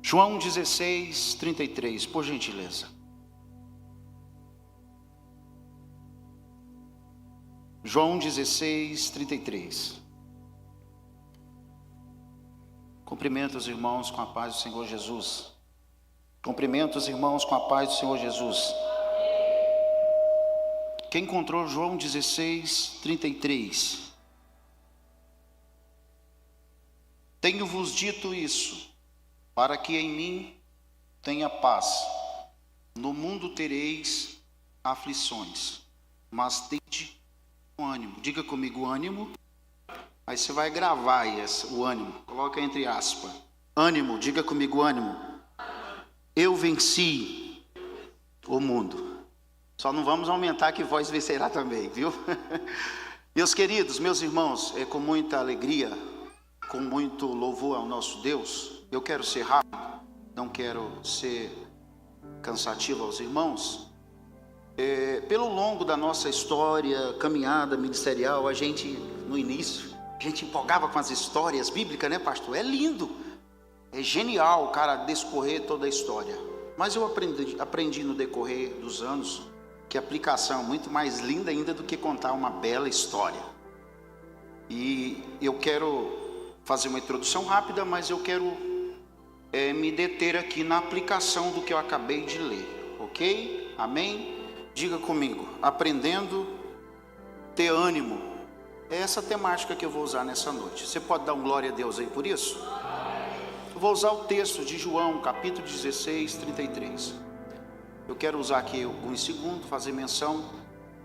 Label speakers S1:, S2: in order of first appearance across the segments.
S1: João 16, 33, por gentileza. João 16, 33. Cumprimento os irmãos com a paz do Senhor Jesus. Cumprimento os irmãos com a paz do Senhor Jesus. Quem encontrou João 16, 33? Tenho-vos dito isso, para que em mim tenha paz. No mundo tereis aflições, mas tende ânimo. Diga comigo, ânimo. Aí você vai gravar aí o ânimo. Coloca entre aspas. Ânimo, diga comigo, ânimo. Eu venci o mundo. Só não vamos aumentar que vós vencerá também, viu? Meus queridos, meus irmãos, é com muita alegria, com muito louvor ao nosso Deus. Eu quero ser rápido, não quero ser cansativo aos irmãos. Pelo longo da nossa história, caminhada ministerial, a gente, no início, a gente empolgava com as histórias bíblicas, né, pastor? É lindo, é genial o cara descorrer toda a história. Mas eu aprendi no decorrer dos anos que a aplicação é muito mais linda ainda do que contar uma bela história. E eu quero fazer uma introdução rápida, mas eu quero me deter aqui na aplicação do que eu acabei de ler, ok? Amém? Diga comigo, aprendendo ter ânimo. É essa temática que eu vou usar nessa noite. Você pode dar um glória a Deus aí por isso? Eu vou usar o texto de João, capítulo 16, 33. Eu quero usar aqui alguns segundos, fazer menção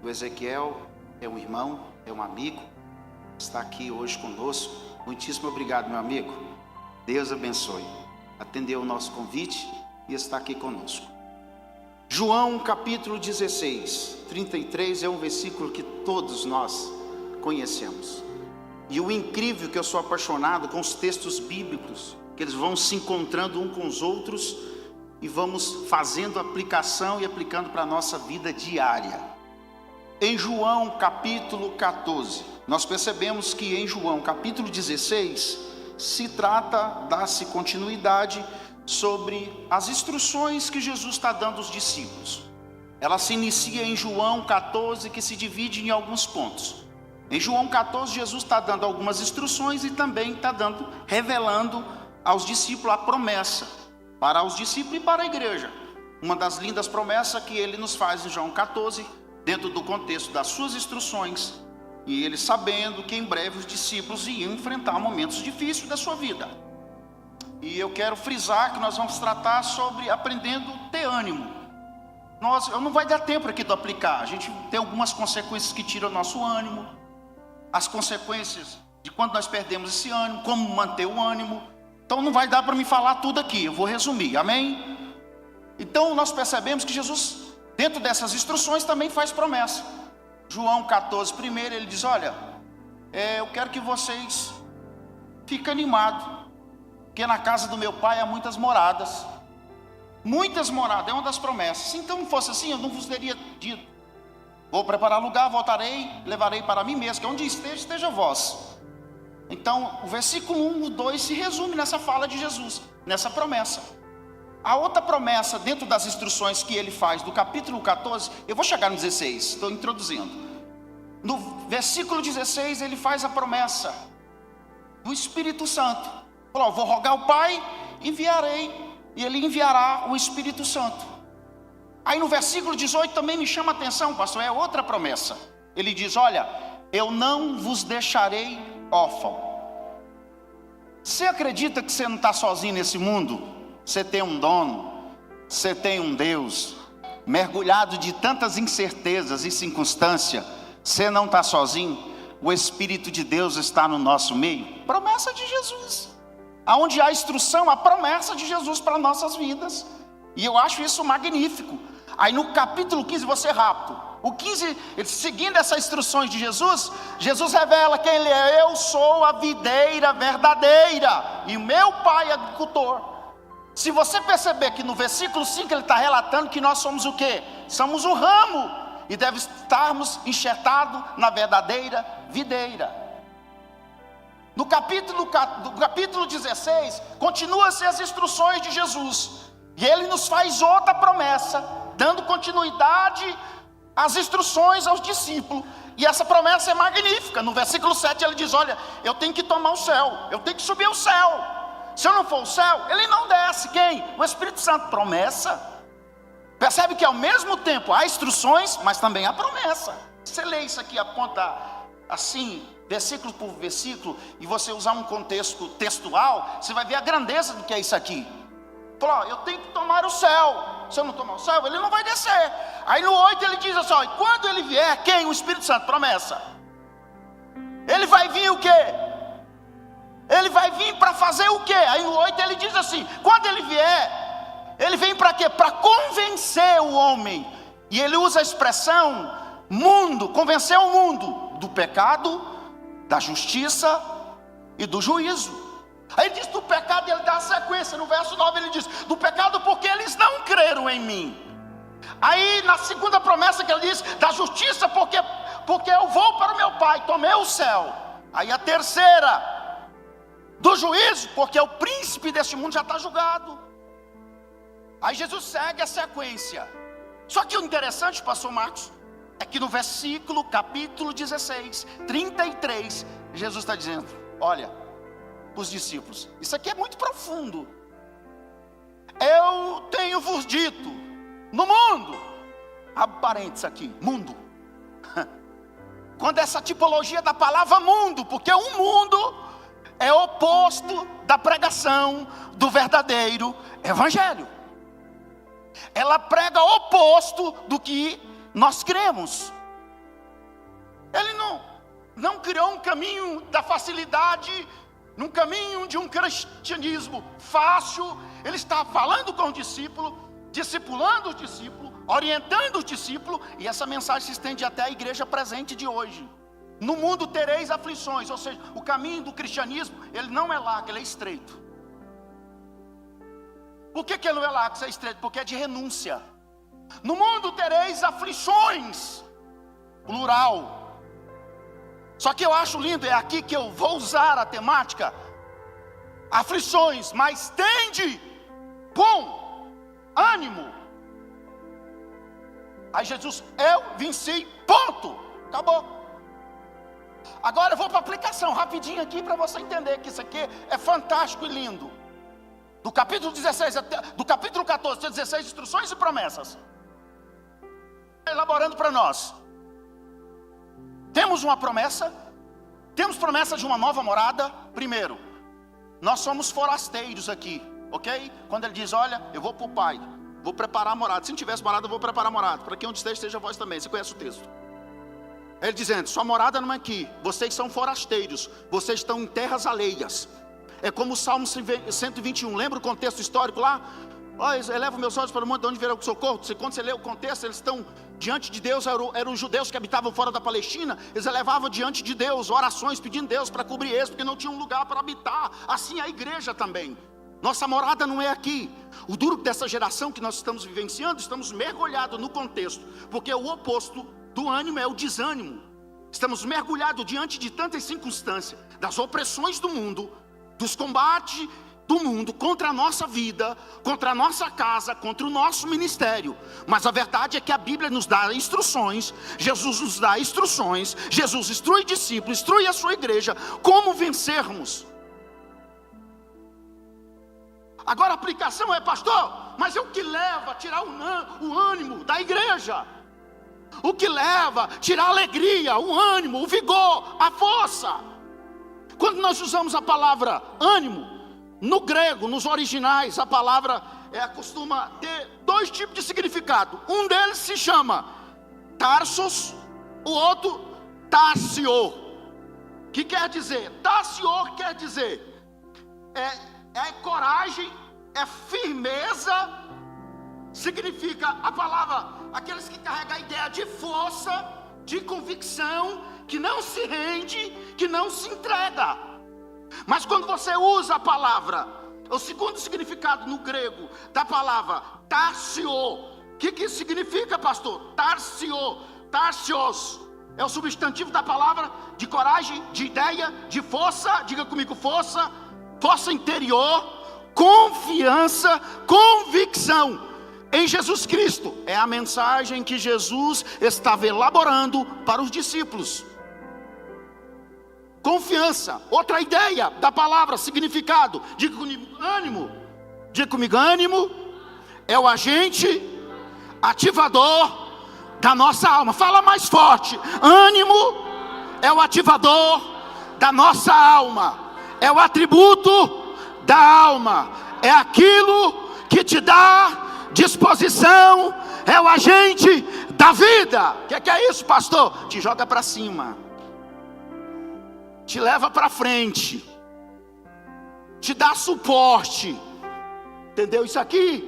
S1: do Ezequiel. É um irmão, é um amigo, está aqui hoje conosco. Muitíssimo obrigado, meu amigo. Deus abençoe. Atendeu o nosso convite e está aqui conosco. João capítulo 16, 33 é um versículo que todos nós conhecemos. E o incrível que eu sou apaixonado com os textos bíblicos, que eles vão se encontrando um com os outros e vamos fazendo aplicação e aplicando para a nossa vida diária. Em João capítulo 14, nós percebemos que em João capítulo 16 se trata, dá-se continuidade sobre as instruções que Jesus está dando aos discípulos. Ela se inicia em João 14, que se divide em alguns pontos. Em João 14, Jesus está dando algumas instruções e também está revelando aos discípulos a promessa, para os discípulos e para a igreja. Uma das lindas promessas que ele nos faz em João 14, dentro do contexto das suas instruções, e ele sabendo que em breve os discípulos iam enfrentar momentos difíceis da sua vida. E eu quero frisar que nós vamos tratar sobre aprendendo a ter ânimo. Eu não vai dar tempo aqui de aplicar. A gente tem algumas consequências que tiram o nosso ânimo, as consequências de quando nós perdemos esse ânimo, como manter o ânimo. Então não vai dar para me falar tudo aqui, eu vou resumir, amém? Então nós percebemos que Jesus, dentro dessas instruções, também faz promessa. João 14, primeiro, ele diz, olha, eu quero que vocês fiquem animados, porque na casa do meu pai há muitas moradas. Muitas moradas, é uma das promessas. Se então não fosse assim, eu não vos teria dito. Vou preparar lugar, voltarei, levarei para mim mesmo, que onde esteja vós. Então, o versículo 1 e 2 se resume nessa fala de Jesus, nessa promessa. A outra promessa, dentro das instruções que ele faz, do capítulo 14, eu vou chegar no 16, estou introduzindo. No versículo 16, ele faz a promessa do Espírito Santo. Falou, vou rogar ao Pai, enviarei, e ele enviará o Espírito Santo. Aí no versículo 18 também me chama a atenção, pastor, é outra promessa. Ele diz, olha, eu não vos deixarei órfão. Você acredita que você não está sozinho nesse mundo? Você tem um dono, você tem um Deus, mergulhado de tantas incertezas e circunstâncias, você não está sozinho, o Espírito de Deus está no nosso meio. Promessa de Jesus, aonde há instrução, a promessa de Jesus para nossas vidas, e eu acho isso magnífico. Aí no capítulo 15, vou ser rápido, o 15, seguindo essas instruções de Jesus, Jesus revela quem ele é. Eu sou a videira verdadeira, e meu pai é agricultor. Se você perceber que no versículo 5 ele está relatando que nós somos o quê? Somos o ramo, e deve estarmos enxertados na verdadeira videira. do capítulo 16, continua-se as instruções de Jesus. E ele nos faz outra promessa, dando continuidade às instruções aos discípulos. E essa promessa é magnífica. No versículo 7 ele diz: olha, eu tenho que tomar o céu, eu tenho que subir o céu. Se eu não for o céu, ele não desce. Quem? O Espírito Santo. Promessa. Percebe que ao mesmo tempo há instruções, mas também há promessa. Você lê isso aqui, aponta assim, versículo por versículo, e você usar um contexto textual, você vai ver a grandeza do que é isso aqui. Falou: eu tenho que tomar o céu. Se eu não tomar o céu, ele não vai descer. Aí no 8 ele diz assim: ó, e quando ele vier, quem? O Espírito Santo. Promessa. Ele vai vir o quê? Ele vai vir para fazer o quê? Aí no 8 ele diz assim: quando ele vier, ele vem para quê? Para convencer o homem. E ele usa a expressão mundo, convencer o mundo do pecado, da justiça e do juízo. Aí ele diz do pecado, e ele dá a sequência. No verso 9 ele diz: do pecado porque eles não creram em mim. Aí na segunda promessa que ele diz: da justiça porque eu vou para o meu Pai, tomei o céu. Aí a terceira, do juízo, porque o príncipe deste mundo já está julgado. Aí Jesus segue a sequência. Só que o interessante, pastor Marcos, é que no versículo, capítulo 16, 33, Jesus está dizendo: olha, os discípulos, isso aqui é muito profundo. Eu tenho vos dito, no mundo, abre parênteses aqui, mundo. Quando essa tipologia da palavra mundo, porque o mundo é oposto da pregação do verdadeiro evangelho. Ela prega o oposto do que nós cremos. Ele não criou um caminho da facilidade, num caminho de um cristianismo fácil. Ele está falando com o discípulo, discipulando os discípulos, orientando os discípulos, e essa mensagem se estende até a igreja presente de hoje. No mundo tereis aflições, ou seja, o caminho do cristianismo, ele não é largo, ele é estreito. Por que ele não é largo, é estreito? Porque é de renúncia. No mundo tereis aflições, plural. Só que eu acho lindo, é aqui que eu vou usar a temática, aflições, mas tende bom ânimo. Aí Jesus: eu venci, ponto, acabou. Agora eu vou para a aplicação, rapidinho aqui, para você entender que isso aqui é fantástico e lindo. Do capítulo 16, do capítulo 14 até 16, instruções e promessas. Elaborando para nós. Temos uma promessa. Temos promessa de uma nova morada. Primeiro, nós somos forasteiros aqui, ok? Quando ele diz: olha, eu vou para o Pai, vou preparar a morada. Se não tivesse morada, eu vou preparar a morada. Para que onde esteja vós também. Você conhece o texto. Ele dizendo: sua morada não é aqui, vocês são forasteiros, vocês estão em terras alheias. É como o Salmo 121, lembra o contexto histórico lá? Eleva meus olhos para o monte de onde virá o socorro. Quando você lê o contexto, eles estão diante de Deus. Eram os judeus que habitavam fora da Palestina. Eles elevavam diante de Deus orações, pedindo Deus para cobrir eles, porque não tinham lugar para habitar. Assim a igreja também. Nossa morada não é aqui. O duro dessa geração que nós estamos vivenciando, estamos mergulhados no contexto, porque o oposto do ânimo é o desânimo. Estamos mergulhados diante de tantas circunstâncias, das opressões do mundo, dos combates do mundo contra a nossa vida, contra a nossa casa, contra o nosso ministério. Mas a verdade é que a Bíblia nos dá instruções, Jesus nos dá instruções, Jesus instrui discípulos, instrui a sua igreja como vencermos. Agora a aplicação é: pastor, mas é o que leva a tirar o ânimo da igreja? O que leva a tirar a alegria, o ânimo, o vigor, a força? Quando nós usamos a palavra ânimo, no grego, nos originais, a palavra costuma ter dois tipos de significado. Um deles se chama tarsos, o outro tarsio. Que quer dizer? Tarsio quer dizer é coragem, é firmeza. Significa a palavra, aqueles que carregam a ideia de força, de convicção, que não se rende, que não se entrega. Mas quando você usa a palavra, o segundo significado no grego da palavra tarsio, o que significa, pastor? Tarsio, tarsios, É o substantivo da palavra de coragem, de ideia, de força. Diga comigo, força. Força interior, confiança, convicção em Jesus Cristo. É a mensagem que Jesus estava elaborando para os discípulos. Confiança, outra ideia da palavra, significado. Diga comigo, ânimo. Diga comigo, ânimo é o agente ativador da nossa alma. Fala mais forte. Ânimo é o ativador da nossa alma. É o atributo da alma. É aquilo que te dá disposição. É o agente da vida. O que é isso, pastor? Te joga para cima, te leva para frente, te dá suporte. Entendeu isso aqui?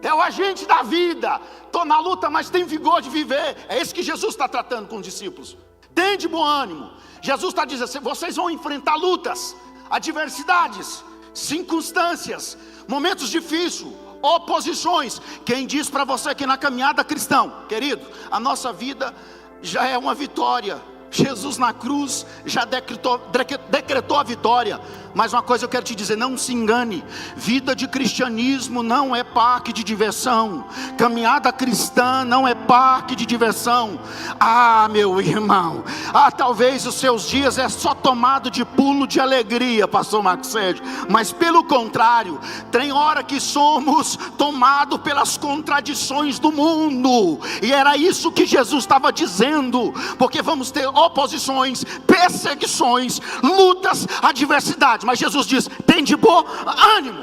S1: É o agente da vida. Estou na luta, mas tenho vigor de viver. É isso que Jesus está tratando com os discípulos. Tem de bom ânimo. Jesus está dizendo, vocês vão enfrentar lutas, adversidades, circunstâncias, momentos difíceis, oposições. Quem diz para você que na caminhada cristã, querido, a nossa vida já é uma vitória. Jesus na cruz já decretou a vitória. Mas uma coisa eu quero te dizer, não se engane, vida de cristianismo não é parque de diversão, caminhada cristã não é parque de diversão. Ah, meu irmão, talvez os seus dias é só tomado de pulo de alegria, pastor Marcos Sérgio, mas pelo contrário, tem hora que somos tomados pelas contradições do mundo, e era isso que Jesus estava dizendo, porque vamos ter oposições, perseguições, lutas, adversidades. Mas Jesus diz, tem de bom ânimo.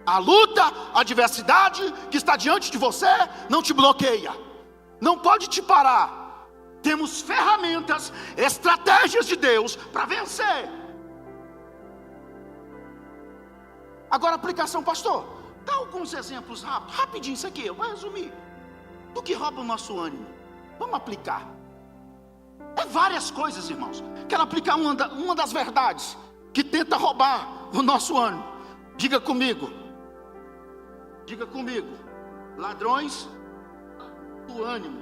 S1: A luta, a adversidade que está diante de você não te bloqueia, não pode te parar. Temos ferramentas, estratégias de Deus para vencer. Agora aplicação, pastor, dá alguns exemplos rápidos, rapidinho isso aqui, eu vou resumir, do que rouba o nosso ânimo. Vamos aplicar. É várias coisas, irmãos. Quero aplicar uma das verdades que tenta roubar o nosso ânimo. Diga comigo. Diga comigo. Ladrões do ânimo.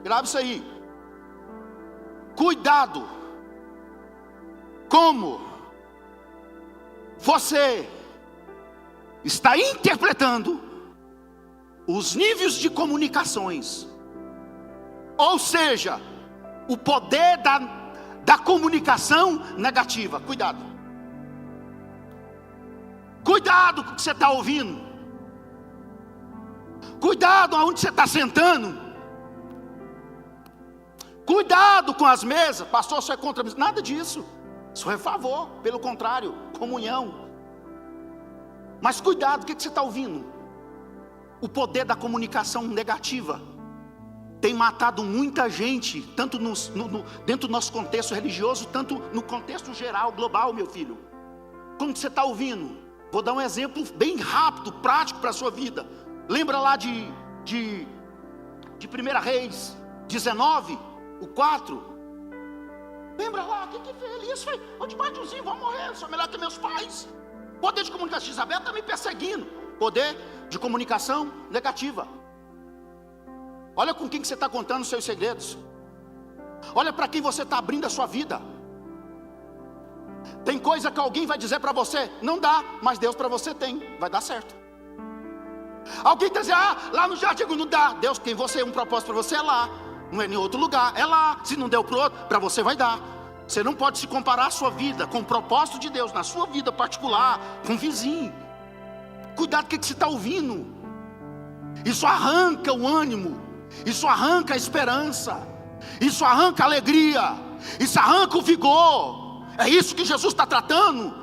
S1: Grave isso aí. Cuidado. Como você está interpretando os níveis de comunicações. Ou seja, o poder da comunicação negativa. Cuidado. Cuidado com o que você está ouvindo. Cuidado aonde você está sentando. Cuidado com as mesas. Pastor, isso é contra mim. Nada disso. Isso é favor. Pelo contrário, comunhão. Mas cuidado, o que você está ouvindo? O poder da comunicação negativa tem matado muita gente, tanto dentro do nosso contexto religioso, tanto no contexto geral, global, meu filho. Como você está ouvindo? Vou dar um exemplo bem rápido, prático para a sua vida. Lembra lá de 1 Reis 19, o 4? Lembra lá, o que fez? Elias foi, debaixo de um zinho, vou morrer, sou melhor que meus pais. Poder de comunicação, Isabel está me perseguindo. Poder de comunicação negativa. Olha com quem que você está contando os seus segredos. Olha para quem você está abrindo a sua vida. Tem coisa que alguém vai dizer para você, não dá, mas Deus para você tem, vai dar certo. Alguém está dizendo, lá no jardim não dá. Deus tem você, um propósito para você é lá, não é em outro lugar, é lá. Se não deu para o outro, para você vai dar. Você não pode se comparar a sua vida com o propósito de Deus na sua vida particular, com o vizinho. Cuidado com o que você está ouvindo. Isso arranca o ânimo, isso arranca a esperança, isso arranca a alegria, isso arranca o vigor. É isso que Jesus está tratando.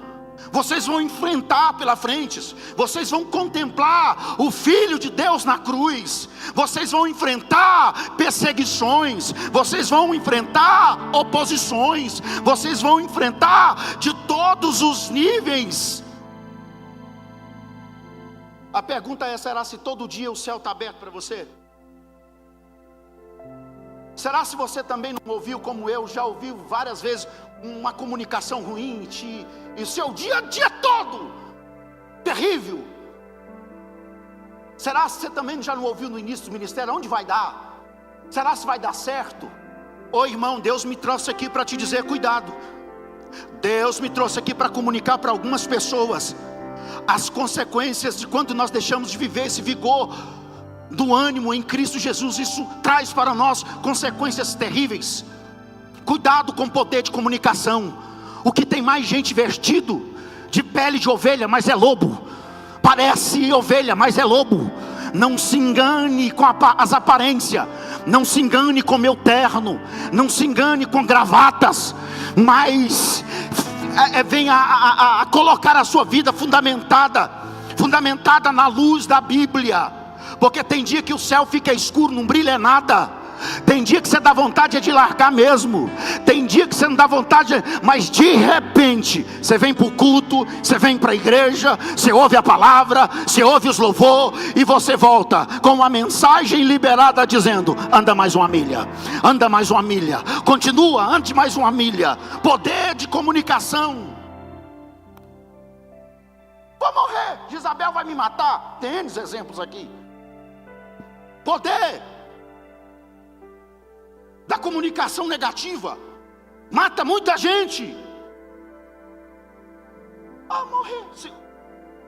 S1: Vocês vão enfrentar pela frente, vocês vão contemplar o Filho de Deus na cruz, vocês vão enfrentar perseguições, vocês vão enfrentar oposições, vocês vão enfrentar de todos os níveis. A pergunta é, será se todo dia o céu está aberto para você? Será se você também não ouviu, como eu já ouvi várias vezes, uma comunicação ruim, e seu dia a dia todo terrível? Será que você também já não ouviu no início do ministério? Onde vai dar? Será que vai dar certo? Ô irmão, Deus me trouxe aqui para te dizer, cuidado. Deus me trouxe aqui para comunicar para algumas pessoas as consequências de quando nós deixamos de viver esse vigor do ânimo em Cristo Jesus. Isso traz para nós consequências terríveis. Cuidado com o poder de comunicação. O que tem mais gente vestido de pele de ovelha, mas é lobo. Parece ovelha, mas é lobo. Não se engane com as aparências. Não se engane com meu terno. Não se engane com gravatas. Mas venha a colocar a sua vida fundamentada na luz da Bíblia. Porque tem dia que o céu fica escuro, não brilha nada. Tem dia que você dá vontade de largar mesmo. Tem dia que você não dá vontade, mas de repente você vem para o culto, você vem para a igreja, você ouve a palavra, você ouve os louvor, e você volta com uma mensagem liberada dizendo: anda mais uma milha, anda mais uma milha, continua, ande mais uma milha. Poder de comunicação. Vou morrer, Jezabel vai me matar. Tem N exemplos aqui. Poder da comunicação negativa mata muita gente. Morrer.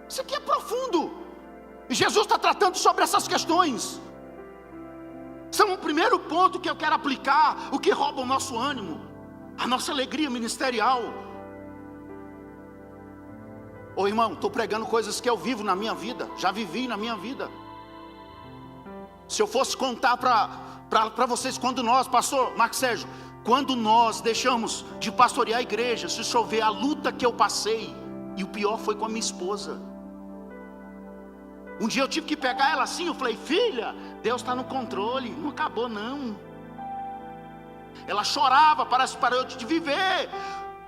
S1: Isso aqui é profundo. E Jesus está tratando sobre essas questões. São o primeiro ponto que eu quero aplicar. O que rouba o nosso ânimo, a nossa alegria ministerial. Ô irmão, estou pregando coisas que eu vivo na minha vida. Já vivi na minha vida. Se eu fosse contar para vocês, quando nós, pastor Marcos Sérgio, quando nós deixamos de pastorear a igreja, se chover, a luta que eu passei, e o pior foi com a minha esposa. Um dia eu tive que pegar ela assim, eu falei: filha, Deus está no controle, não acabou não. Ela chorava, parece que parou de viver,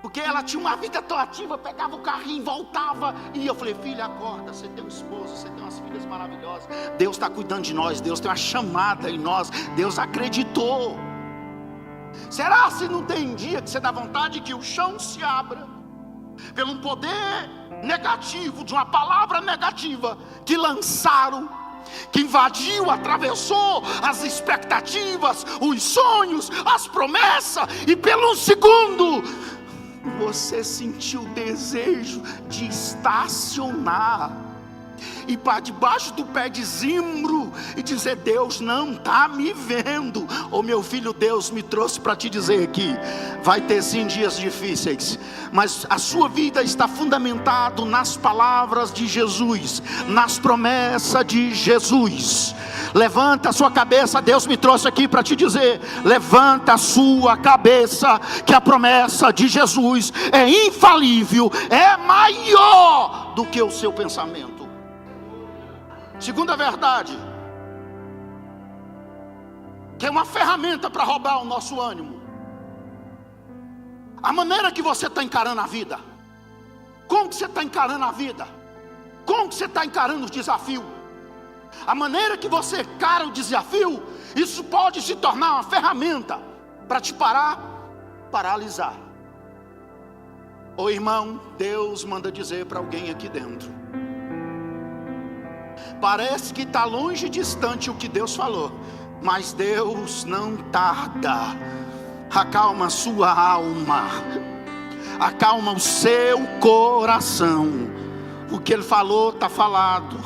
S1: porque ela tinha uma vida tão ativa, pegava o carrinho, voltava, e eu falei: filha, acorda, você tem um esposo, você tem umas filhas maravilhosas, Deus está cuidando de nós, Deus tem uma chamada em nós, Deus acreditou. Será se não tem dia que você dá vontade que o chão se abra, pelo poder negativo, de uma palavra negativa, que lançaram, que invadiu, atravessou as expectativas, os sonhos, as promessas, e pelo segundo você sentiu o desejo de estacionar, ir para debaixo do pé de zimbro e dizer: Deus não está me vendo. Ô meu filho, Deus me trouxe para te dizer que vai ter sim dias difíceis, mas a sua vida está fundamentado nas palavras de Jesus, nas promessas de Jesus. Levanta a sua cabeça, Deus me trouxe aqui para te dizer: levanta a sua cabeça, que a promessa de Jesus é infalível, é maior do que o seu pensamento. Segunda verdade, que é uma ferramenta para roubar o nosso ânimo: a maneira que você está encarando a vida. Como que você está encarando a vida? Como que você está encarando os desafios? A maneira que você encara o desafio, isso pode se tornar uma ferramenta para te paralisar. Ô irmão, Deus manda dizer para alguém aqui dentro: parece que está longe e distante o que Deus falou, mas Deus não tarda. Acalma a sua alma, acalma o seu coração. O que Ele falou está falado,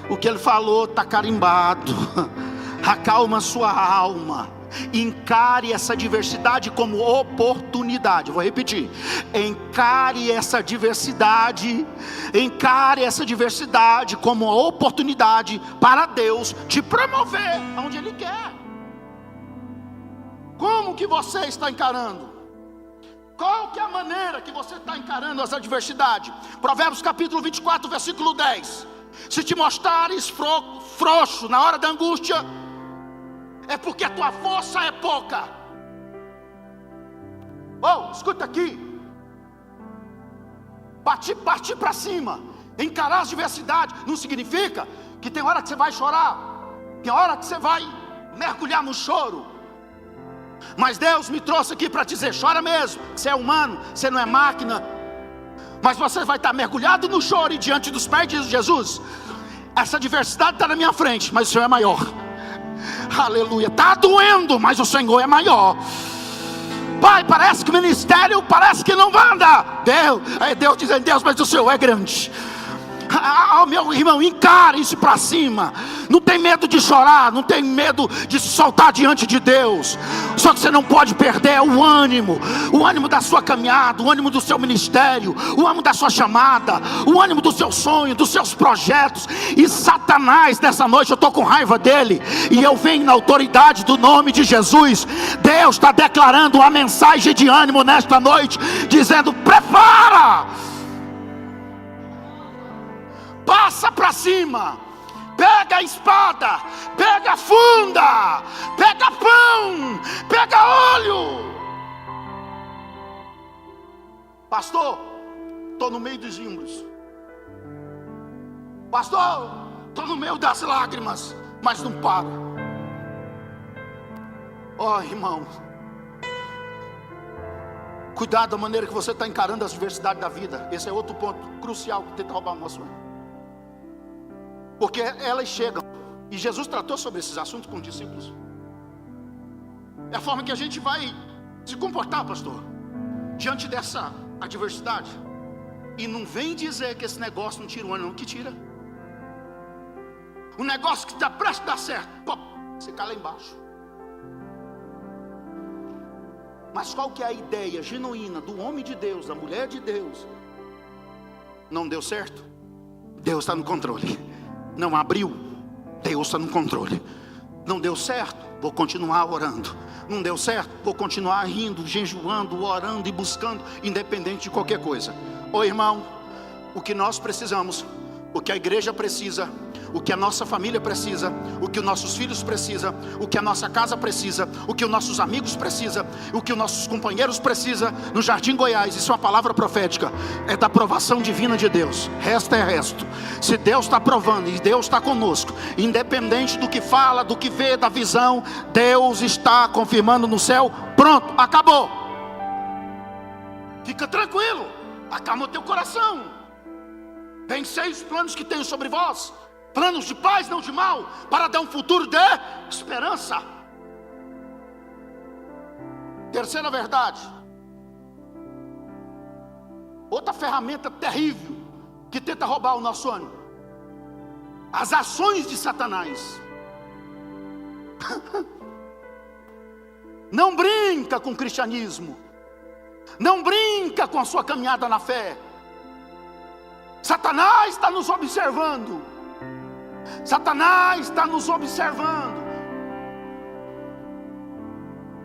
S1: o que Ele falou está carimbado. Acalma a sua alma. Encare essa diversidade como oportunidade. Vou repetir: encare essa diversidade como uma oportunidade para Deus te promover aonde Ele quer. Como que você está encarando? Qual que é a maneira que você está encarando essa adversidade? Provérbios capítulo 24, versículo 10. Se te mostrares frouxo na hora da angústia, é porque a tua força é pouca. Escuta aqui. Partir para cima, encarar as diversidades, não significa que tem hora que você vai chorar, tem hora que você vai mergulhar no choro. Mas Deus me trouxe aqui para dizer: chora mesmo, você é humano, você não é máquina. Mas você vai estar mergulhado no choro e diante dos pés de Jesus. Essa diversidade está na minha frente, mas o Senhor é maior. Aleluia. Está doendo, mas o Senhor é maior. Pai, parece que o ministério parece que não vai andar. Deus dizendo: Deus, mas o Senhor é grande. Meu irmão, encare isso para cima. Não tem medo de chorar, não tem medo de se soltar diante de Deus. Só que você não pode perder o ânimo da sua caminhada, o ânimo do seu ministério, o ânimo da sua chamada, o ânimo do seu sonho, dos seus projetos. E Satanás, nessa noite eu estou com raiva dele, e eu venho na autoridade do nome de Jesus. Deus está declarando uma mensagem de ânimo nesta noite, dizendo: prepara, passa para cima, pega a espada, pega a funda, pega pão, pega óleo. Pastor, estou no meio dos zimbros. Pastor, estou no meio das lágrimas, mas não paro. Irmão, cuidado da maneira que você está encarando as adversidades da vida. Esse é outro ponto crucial que tenta roubar o nosso ânimo. Porque elas chegam, e Jesus tratou sobre esses assuntos com os discípulos. É a forma que a gente vai se comportar, pastor, diante dessa adversidade. E não vem dizer que esse negócio não tira o ânimo, não, que tira. O negócio que está prestes a dar certo, você cai lá embaixo. Mas qual que é a ideia genuína do homem de Deus, da mulher de Deus? Não deu certo? Deus está no controle. Não abriu? Deus está no controle. Não deu certo? Vou continuar orando. Não deu certo? Vou continuar rindo, jejuando, orando e buscando, independente de qualquer coisa. Irmão, o que nós precisamos, o que a igreja precisa, o que a nossa família precisa, o que os nossos filhos precisam, o que a nossa casa precisa, o que os nossos amigos precisam, o que os nossos companheiros precisam no Jardim Goiás, isso é uma palavra profética, é da aprovação divina de Deus. Resto é resto. Se Deus está aprovando e Deus está conosco, independente do que fala, do que vê, da visão, Deus está confirmando no céu. Pronto, acabou. Fica tranquilo, acalma o teu coração. Vencei os planos que tenho sobre vós, planos de paz, não de mal, para dar um futuro de esperança. Terceira verdade, outra ferramenta terrível que tenta roubar o nosso ânimo: as ações de Satanás. Não brinca com o cristianismo, não brinca com a sua caminhada na fé. Satanás está nos observando. Satanás está nos observando.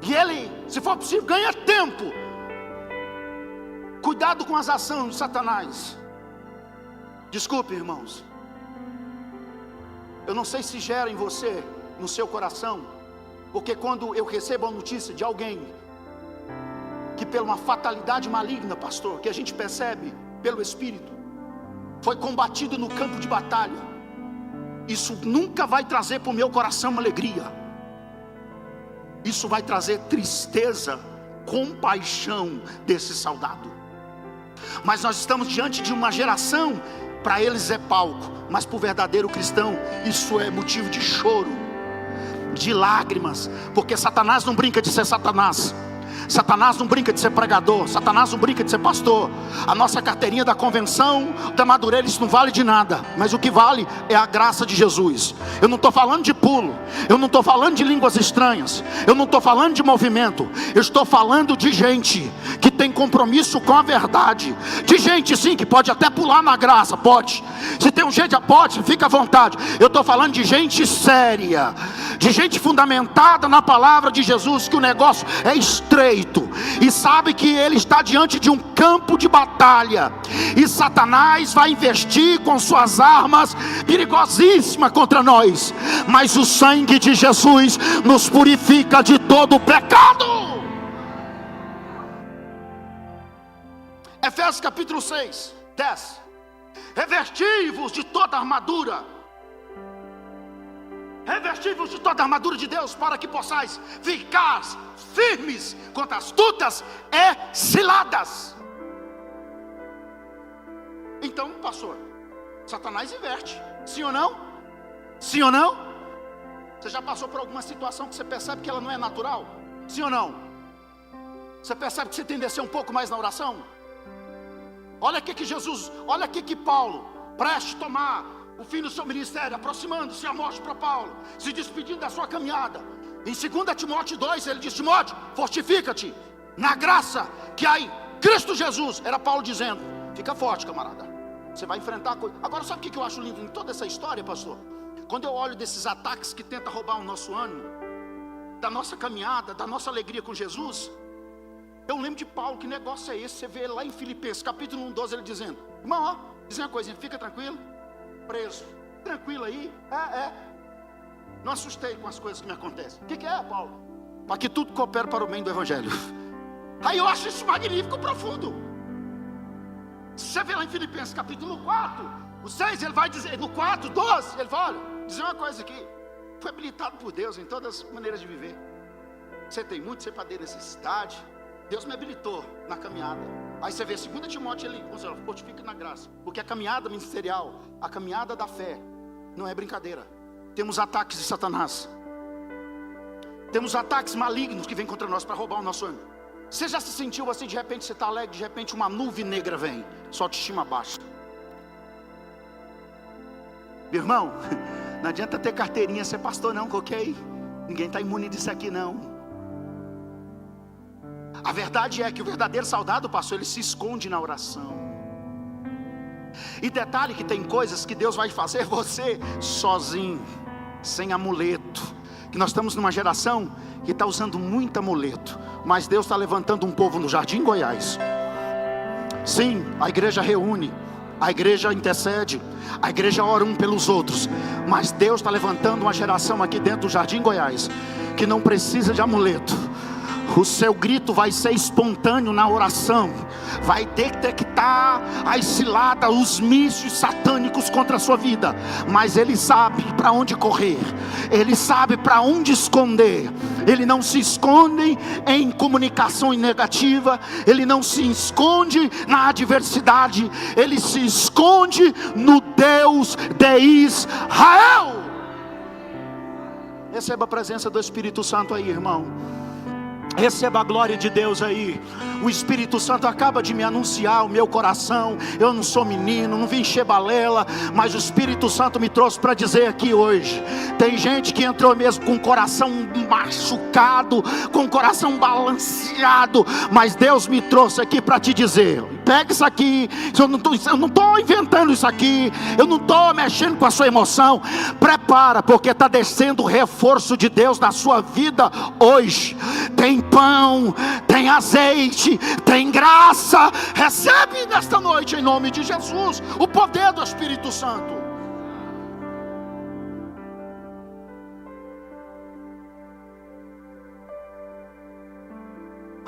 S1: E ele, se for possível, ganha tempo. Cuidado com as ações de Satanás. Desculpe, irmãos, eu não sei se gera em você, no seu coração, porque quando eu recebo a notícia de alguém que pela uma fatalidade maligna, pastor, que a gente percebe pelo Espírito, foi combatido no campo de batalha, isso nunca vai trazer para o meu coração uma alegria. Isso vai trazer tristeza, compaixão desse soldado. Mas nós estamos diante de uma geração, para eles é palco, mas para o verdadeiro cristão isso é motivo de choro, de lágrimas, porque Satanás não brinca de ser Satanás. Satanás não brinca de ser pregador, Satanás não brinca de ser pastor. A nossa carteirinha da convenção, da Madureira, isso não vale de nada. Mas o que vale é a graça de Jesus. Eu não estou falando de pulo, eu não estou falando de línguas estranhas, eu não estou falando de movimento. Eu estou falando de gente que tem compromisso com a verdade. De gente sim, que pode até pular na graça, pode. Se tem um jeito, pode, fica à vontade. Eu estou falando de gente séria, de gente fundamentada na palavra de Jesus, que o negócio é estreito e sabe que ele está diante de um campo de batalha, e Satanás vai investir com suas armas perigosíssimas contra nós, mas o sangue de Jesus nos purifica de todo o pecado. Efésios capítulo 6, 10: revesti-vos de toda a armadura. Revesti-vos de toda a armadura de Deus, para que possais ficar firmes contra as astutas e ciladas. Então, pastor, Satanás inverte, sim ou não? Sim ou não? Você já passou por alguma situação que você percebe que ela não é natural? Sim ou não? Você percebe que você tem que descer um pouco mais na oração? Olha aqui que Jesus, olha aqui que Paulo, preste a tomar o fim do seu ministério, aproximando-se a morte para Paulo, se despedindo da sua caminhada. Em 2 Timóteo 2, ele diz: Timóteo, fortifica-te na graça que há em Cristo Jesus. Era Paulo dizendo: fica forte, camarada, você vai enfrentar a coisa. Agora, sabe o que eu acho lindo em toda essa história, pastor? Quando eu olho desses ataques que tentam roubar o nosso ânimo, da nossa caminhada, da nossa alegria com Jesus, eu lembro de Paulo. Que negócio é esse? Você vê lá em Filipenses capítulo 1, 12, ele dizendo: irmão, ó, dizer uma coisinha, fica tranquilo, preso, tranquilo aí, não assustei com as coisas que me acontecem. O que é, Paulo? Para que tudo coopere para o bem do Evangelho. Aí eu acho isso magnífico, profundo. Você vê lá em Filipenses capítulo 4, o 6, ele vai dizer, no 4, 12, ele vai, olha, dizer uma coisa aqui: foi habilitado por Deus em todas as maneiras de viver. Você tem muito, você pode ter necessidade, Deus me habilitou na caminhada. Aí você vê 2 Timóteo, ele fortifica na graça, porque a caminhada ministerial, a caminhada da fé, não é brincadeira. Temos ataques de Satanás, temos ataques malignos que vêm contra nós para roubar o nosso ânimo. Você já se sentiu assim? De repente você está alegre, de repente uma nuvem negra vem, sua autoestima baixa. Meu irmão, não adianta ter carteirinha, ser pastor não, ok? Ninguém está imune disso aqui não. A verdade é que o verdadeiro soldado, pastor, ele se esconde na oração. E detalhe que tem coisas que Deus vai fazer você sozinho, sem amuleto. Que nós estamos numa geração que está usando muito amuleto, mas Deus está levantando um povo no Jardim Goiás. Sim, a igreja reúne, a igreja intercede, a igreja ora um pelos outros, mas Deus está levantando uma geração aqui dentro do Jardim Goiás que não precisa de amuleto. O seu grito vai ser espontâneo na oração, vai detectar as ciladas, os mísseis satânicos contra a sua vida, mas ele sabe para onde correr, ele sabe para onde esconder. Ele não se esconde em comunicação negativa, ele não se esconde na adversidade, ele se esconde no Deus de Israel. Receba a presença do Espírito Santo aí, irmão. Receba a glória de Deus aí. O Espírito Santo acaba de me anunciar o meu coração. Eu não sou menino, não vim encher balela, mas o Espírito Santo me trouxe para dizer aqui hoje: tem gente que entrou mesmo com o coração machucado, com o coração balanceado, mas Deus me trouxe aqui para te dizer: pega isso aqui. Eu não estou inventando isso aqui, eu não estou mexendo com a sua emoção. Prepara, porque está descendo o reforço de Deus na sua vida hoje. Tem pão, tem azeite, tem graça. Recebe nesta noite, em nome de Jesus, o poder do Espírito Santo.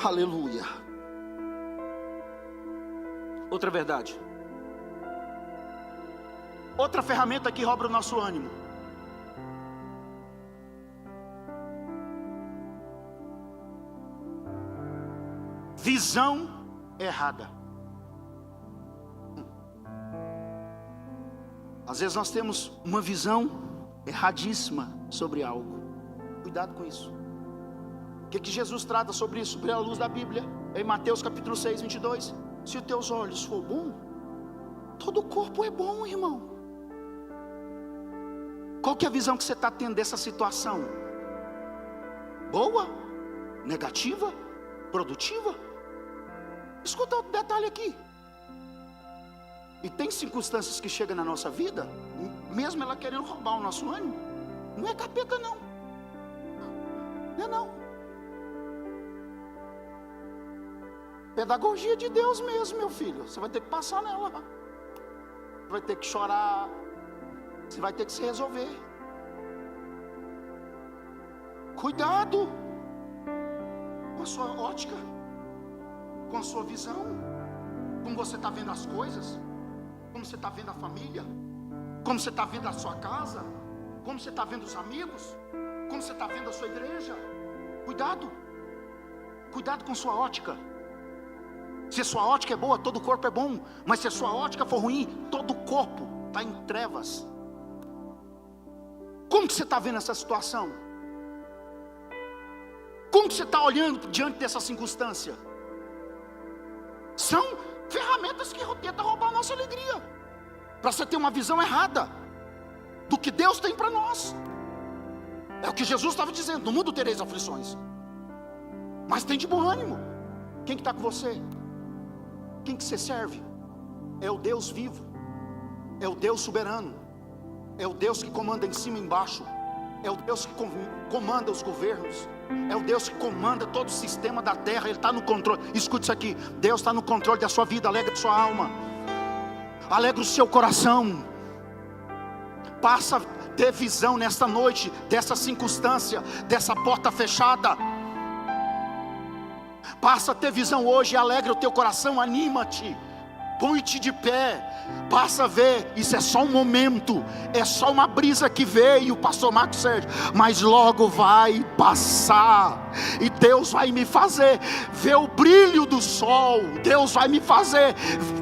S1: Aleluia. Outra verdade, outra ferramenta que rouba o nosso ânimo: visão errada. Às vezes nós temos uma visão erradíssima sobre algo. Cuidado com isso. O que Jesus trata sobre isso? Pela luz da Bíblia, em Mateus capítulo 6, 22. Se os teus olhos for bom, todo o corpo é bom, irmão. Qual que é a visão que você está tendo dessa situação? Boa? Negativa? Produtiva? Escuta outro detalhe aqui. E tem circunstâncias que chegam na nossa vida, mesmo ela querendo roubar o nosso ânimo, não é capeta não. Não é não. Pedagogia de Deus mesmo, meu filho. Você vai ter que passar nela. Você vai ter que chorar. Você vai ter que se resolver. Cuidado com a sua ótica, com a sua visão, como você está vendo as coisas, como você está vendo a família, como você está vendo a sua casa, como você está vendo os amigos, como você está vendo a sua igreja. Cuidado. Cuidado com sua ótica. Se a sua ótica é boa, todo o corpo é bom. Mas se a sua ótica for ruim, todo o corpo está em trevas.
S2: Como que você está vendo essa situação? Como que você está olhando diante dessa circunstância? São ferramentas que tentam roubar a nossa alegria, para você ter uma visão errada do que Deus tem para nós. É o que Jesus estava dizendo: no mundo tereis aflições, mas tem de bom ânimo. Quem que está com você? Quem que você serve? É o Deus vivo, é o Deus soberano, é o Deus que comanda em cima e embaixo, é o Deus que comanda os governos, é o Deus que comanda todo o sistema da terra. Ele está no controle. Escute isso aqui: Deus está no controle da sua vida. Alegra a sua alma, alegra o seu coração. Passa a ter visão nesta noite dessa circunstância, dessa porta fechada. Passa a ter visão hoje, alegra o teu coração, anima-te, põe-te de pé, passa a ver. Isso é só um momento, é só uma brisa que veio, pastor Marcos Sérgio, mas logo vai passar, e Deus vai me fazer ver o brilho do sol, Deus vai me fazer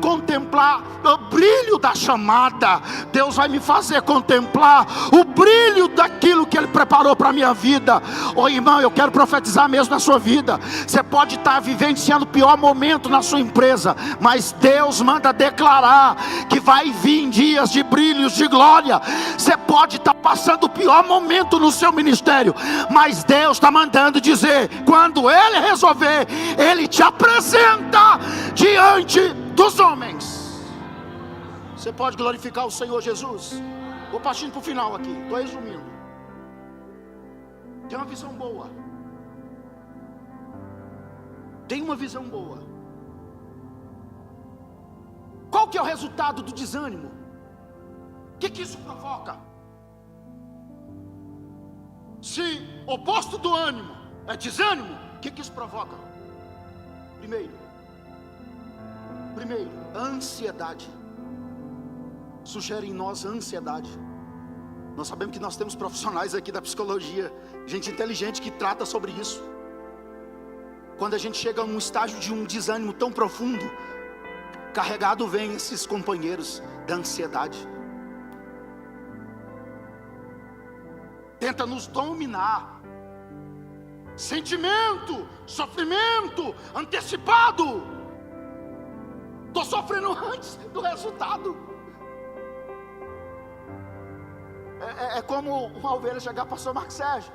S2: contemplar o brilho da chamada, Deus vai me fazer contemplar o brilho daquilo que Ele preparou para a minha vida. Ô irmão, eu quero profetizar mesmo na sua vida. Você pode estar vivenciando o pior momento na sua empresa, mas Deus manda declarar que vai vir dias de brilhos de glória. Você pode estar passando o pior momento no seu ministério, mas Deus está mandando dizer: quando Ele resolver, Ele te apresenta diante dos homens. Você pode glorificar o Senhor Jesus? Vou partindo para o final aqui, estou resumindo. Tem uma visão boa. Tem uma visão boa. Qual que é o resultado do desânimo? O que isso provoca? Se o oposto do ânimo é desânimo, o que isso provoca? Primeiro, a ansiedade. Sugere em nós a ansiedade. Nós sabemos que nós temos profissionais aqui da psicologia, gente inteligente que trata sobre isso. Quando a gente chega a um estágio de um desânimo tão profundo, carregado vem esses companheiros da ansiedade. Tenta nos dominar. Sentimento, sofrimento antecipado. Estou sofrendo antes do resultado. É como uma ovelha chegar para o pastor Marcos Sérgio: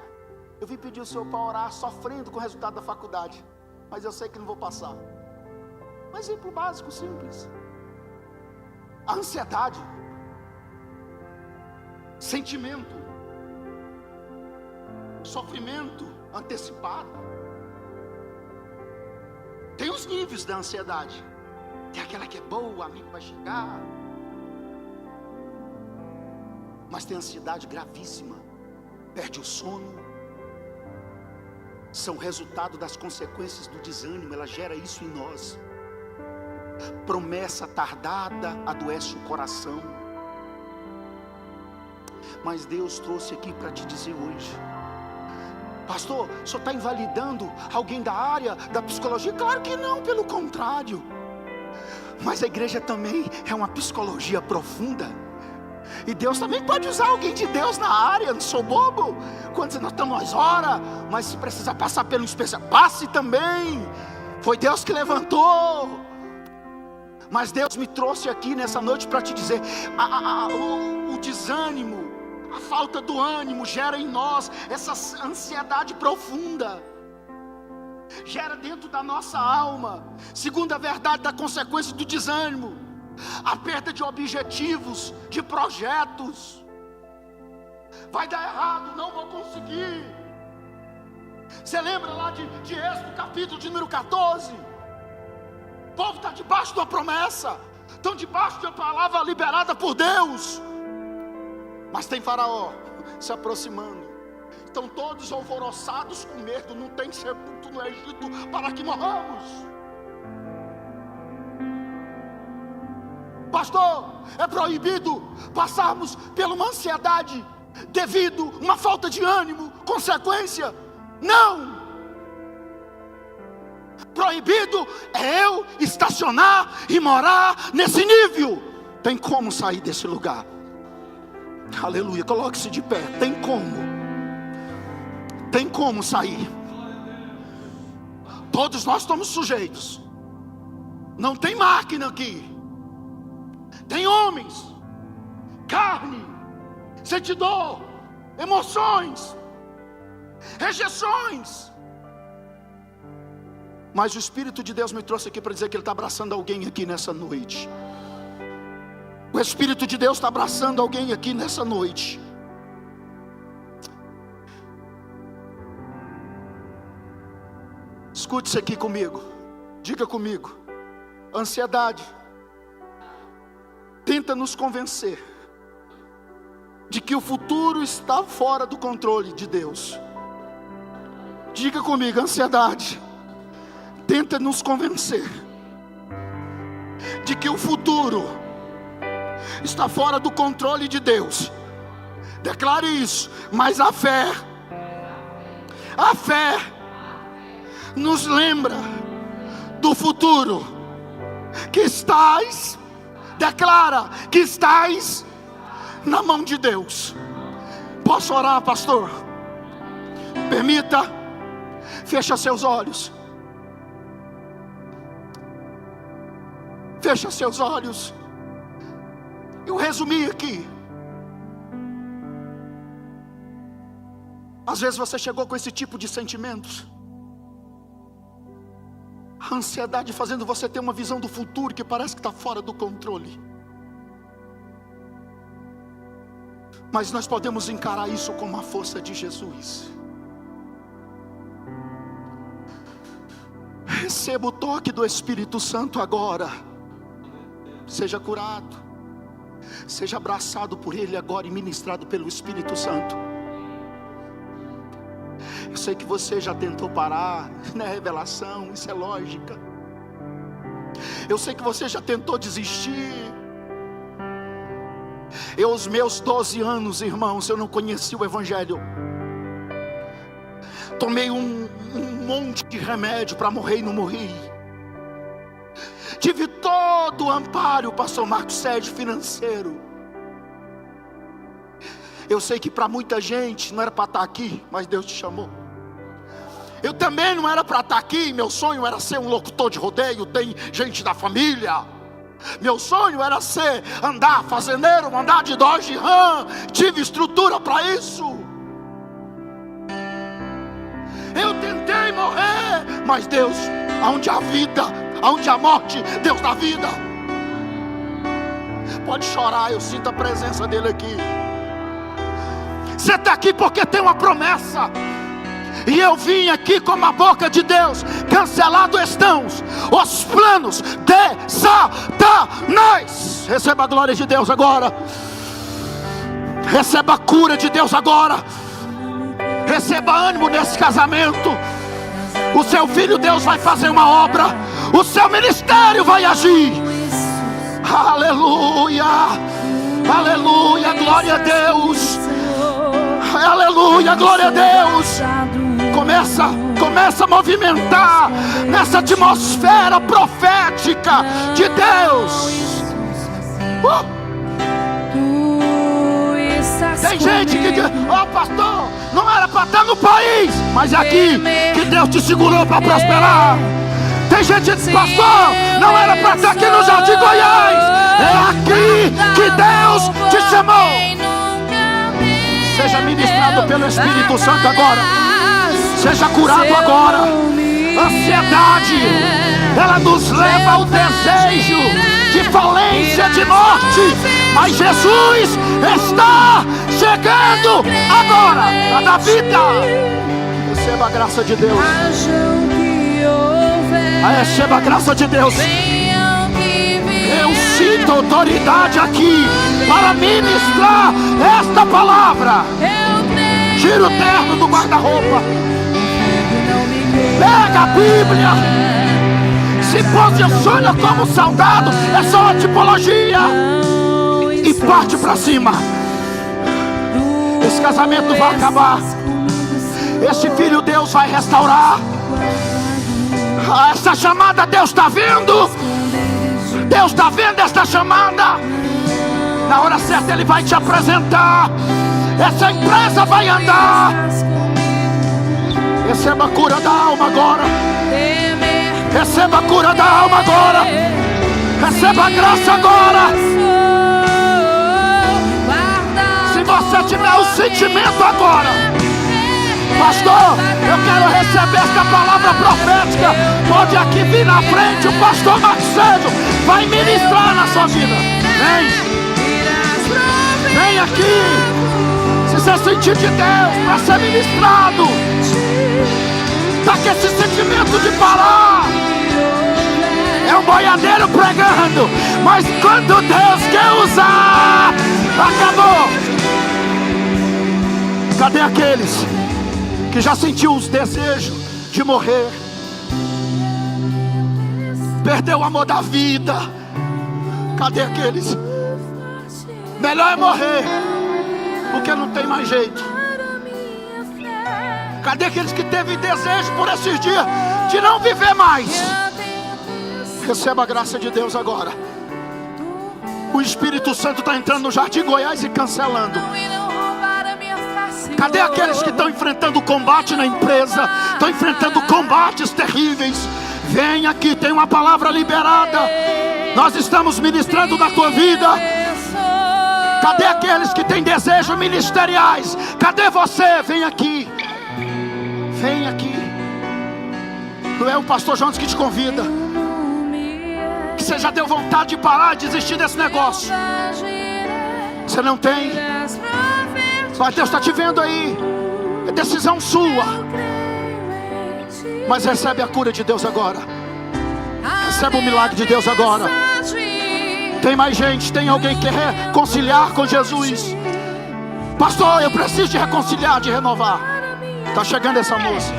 S2: eu vim pedir o senhor para orar sofrendo com o resultado da faculdade, mas eu sei que não vou passar. Um exemplo básico, simples. A ansiedade, sentimento, sofrimento antecipado. Tem os níveis da ansiedade. Tem aquela que é boa, o amigo vai chegar. Mas tem ansiedade gravíssima, perde o sono. São resultado das consequências do desânimo. Ela gera isso em nós. Promessa tardada adoece o coração. Mas Deus trouxe aqui para te dizer hoje: pastor, o senhor está invalidando alguém da área da psicologia? Claro que não, pelo contrário. Mas a igreja também é uma psicologia profunda. E Deus também pode usar alguém de Deus na área. Não sou bobo. Quando nós estamos, nós ora. Mas se precisar passar pelo especial, passe também. Foi Deus que levantou. Mas Deus me trouxe aqui nessa noite para te dizer: o desânimo, a falta do ânimo gera em nós essa ansiedade profunda. Gera dentro da nossa alma. Segunda verdade da consequência do desânimo: a perda de objetivos, de projetos. Vai dar errado, não vou conseguir. Você lembra lá de Êxodo, capítulo de número 14? O povo está debaixo de uma promessa, estão debaixo de uma palavra liberada por Deus. Mas tem Faraó se aproximando. Estão todos alvoroçados com medo. Não tem sepulcro no Egito para que morramos. Pastor, é proibido passarmos por uma ansiedade devido a uma falta de ânimo, consequência? Não. Proibido é eu estacionar e morar nesse nível. Tem como sair desse lugar? Aleluia, coloque-se de pé. Tem como sair. Todos nós estamos sujeitos. Não tem máquina aqui. Tem homens, carne, sente dor, emoções, rejeições. Mas o Espírito de Deus me trouxe aqui para dizer que Ele está abraçando alguém aqui nessa noite. O Espírito de Deus está abraçando alguém aqui nessa noite. Escute isso aqui comigo. Diga comigo. Ansiedade tenta nos convencer de que o futuro está fora do controle de Deus. Diga comigo, ansiedade tenta nos convencer de que o futuro está fora do controle de Deus. Declare isso. Mas a fé nos lembra do futuro que estás, declara que estás na mão de Deus. Posso orar, pastor? Permita, fecha seus olhos. Fecha seus olhos. Eu resumi aqui. Às vezes você chegou com esse tipo de sentimentos. A ansiedade fazendo você ter uma visão do futuro que parece que está fora do controle. Mas nós podemos encarar isso como a força de Jesus. Receba o toque do Espírito Santo agora. Seja curado. Seja abraçado por Ele agora e ministrado pelo Espírito Santo. Eu sei que você já tentou parar, não é revelação, isso é lógica. Eu sei que você já tentou desistir. Eu, aos meus 12 anos, irmãos, eu não conhecia o Evangelho. Tomei um monte de remédio para morrer e não morri. Tive todo o amparo, pastor Marcos Sérgio, financeiro. Eu sei que para muita gente não era para estar aqui, mas Deus te chamou. Eu também não era para estar aqui. Meu sonho era ser um locutor de rodeio. Tem gente da família. Meu sonho era andar fazendeiro, andar de Dodge Ram. Tive estrutura para isso. Eu tentei morrer, mas Deus, aonde há vida, aonde há morte, Deus dá vida. Pode chorar, eu sinto a presença dele aqui. Você está aqui porque tem uma promessa. E eu vim aqui como a boca de Deus. Cancelados estão os planos de Satanás. Receba a glória de Deus agora. Receba a cura de Deus agora. Receba ânimo nesse casamento. O seu filho, Deus vai fazer uma obra. O seu ministério vai agir. Aleluia. Aleluia, glória a Deus. Aleluia, glória a Deus. Começa a movimentar nessa atmosfera profética de Deus. Tem gente que diz: ó, pastor, não era para estar no país, mas é aqui que Deus te segurou para prosperar. Tem gente que diz: pastor, não era para estar aqui no Jardim Goiás, é aqui que Deus te chamou. Seja ministrado pelo Espírito Santo agora. Seja curado agora. Ansiedade, ela nos leva ao desejo de falência, de morte. Mas Jesus está chegando agora para dar vida. Receba a graça de Deus. Receba a graça de Deus. Eu sinto autoridade aqui para ministrar esta palavra. Tira o terno do guarda-roupa. Pega a Bíblia. Se posiciona como soldado. É só uma tipologia. E parte para cima. Esse casamento vai acabar. Esse filho Deus vai restaurar. Essa chamada Deus está vendo. Deus está vendo esta chamada. Na hora certa Ele vai te apresentar. Essa empresa vai andar. Receba a cura da alma agora. Receba a cura da alma agora. Receba a graça agora. Se você tiver o sentimento agora, pastor, eu quero receber esta palavra profética, pode aqui vir na frente. O pastor Marcelo vai ministrar na sua vida. Vem aqui. Se você sentir de Deus para ser ministrado, está com esse sentimento de parar. É um boiadeiro pregando, mas quando Deus quer usar, acabou. Cadê aqueles que já sentiu os desejos de morrer? Perdeu o amor da vida. Cadê aqueles? Melhor é morrer, porque não tem mais jeito. Cadê aqueles que teve desejo por esses dias de não viver mais? Receba a graça de Deus agora. O Espírito Santo está entrando no Jardim Goiás e cancelando. Cadê aqueles que estão enfrentando combate na empresa? Estão enfrentando combates terríveis. Vem aqui, tem uma palavra liberada. Nós estamos ministrando na tua vida. Cadê aqueles que têm desejos ministeriais? Cadê você? Vem aqui. Vem aqui. Não é o pastor Jones que te convida. Que você já deu vontade de parar e desistir desse negócio. Você não tem. Mas Deus está te vendo aí. É decisão sua. Mas recebe a cura de Deus agora. Recebe o milagre de Deus agora. Tem mais gente. Tem alguém que quer reconciliar com Jesus. Pastor, eu preciso de reconciliar, de renovar. Está chegando essa moça.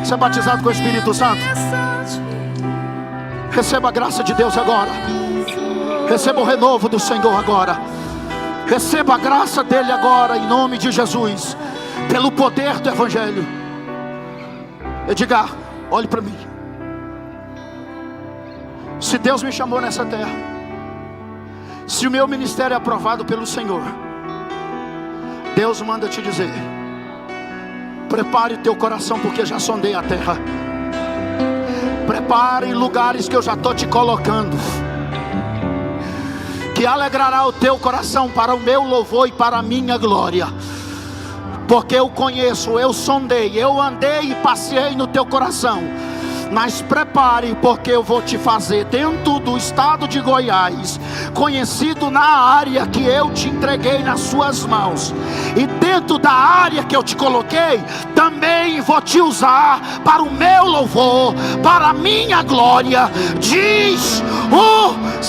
S2: Você é batizado com o Espírito Santo. Receba a graça de Deus agora. Receba o renovo do Senhor agora. Receba a graça dele agora, em nome de Jesus. Pelo poder do Evangelho. Edgar, olhe para mim. Se Deus me chamou nessa terra, se o meu ministério é aprovado pelo Senhor, Deus manda te dizer: prepare o teu coração, porque já sondei a terra. Prepare lugares que eu já estou te colocando, que alegrará o teu coração para o meu louvor e para a minha glória. Porque eu conheço, eu sondei, eu andei e passei no teu coração. Mas prepare, porque eu vou te fazer dentro do estado de Goiás, conhecido na área que eu te entreguei nas suas mãos. E dentro da área que eu te coloquei, também vou te usar para o meu louvor, para a minha glória. Diz o